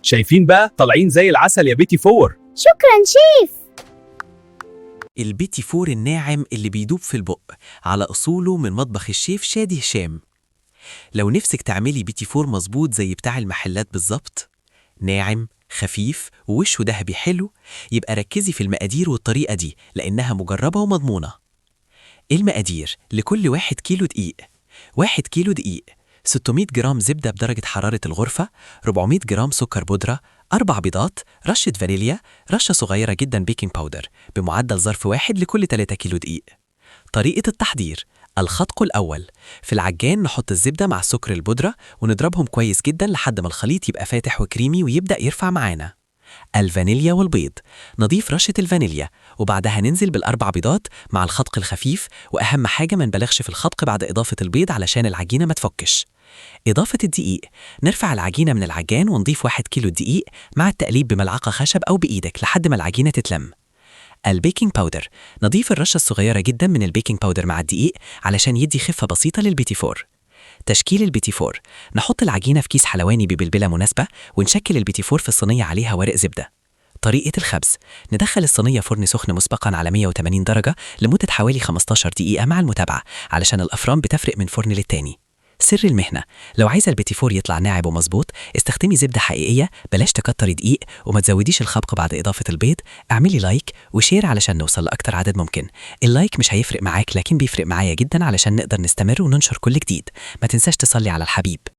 شايفين بقى طالعين زي العسل يا بيتي فور. شكرا شيف. البيتي فور الناعم اللي بيدوب في البق على أصوله من مطبخ الشيف شادي هشام. لو نفسك تعملي بيتي فور مظبوط زي بتاع المحلات بالظبط، ناعم خفيف ووشه دهبي حلو، يبقى ركزي في المقادير والطريقة دي لأنها مجربة ومضمونة. المقادير: لكل 1 كيلو دقيق، 1 كيلو دقيق، 600 جرام زبدة بدرجة حرارة الغرفة، 400 جرام سكر بودرة، 4 بيضات، رشة فانيليا، رشة صغيرة جدا بيكنج باودر بمعدل ظرف 1 لكل 3 كيلو دقيق. طريقة التحضير: الخطق الأول، في العجان نحط الزبدة مع السكر البودرة ونضربهم كويس جدا لحد ما الخليط يبقى فاتح وكريمي ويبدأ يرفع معانا. الفانيليا والبيض، نضيف رشة الفانيليا وبعدها ننزل بالأربع بيضات مع الخطق الخفيف، وأهم حاجة ما نبالغش في الخطق بعد إضافة البيض علشان العجينة ما تفكش. إضافة الدقيق، نرفع العجينة من العجان ونضيف 1 كيلو دقيق مع التقليب بملعقة خشب أو بإيدك لحد ما العجينة تتلم. البيكنج باودر، نضيف الرشة الصغيرة جدا من البيكنج باودر مع الدقيق علشان يدي خفة بسيطة للبيتي فور. تشكيل البيتي فور: نحط العجينة في كيس حلواني ببلبلة مناسبة ونشكل البيتي فور في الصينية عليها ورق زبدة. طريقة الخبز: ندخل الصينية فرن سخن مسبقا على 180 درجة لمدة حوالي 15 دقيقة مع المتابعة علشان الأفران بتفرق من فرن للتاني. سر المهنة: لو عايزة البيتي فور يطلع ناعم ومظبوط استخدمي زبدة حقيقية، بلاش تكتري دقيق وما تزوديش الخبق بعد إضافة البيض. اعملي لايك وشير علشان نوصل لأكتر عدد ممكن. اللايك مش هيفرق معاك لكن بيفرق معايا جدا علشان نقدر نستمر وننشر كل جديد. ما تنساش تصلي على الحبيب.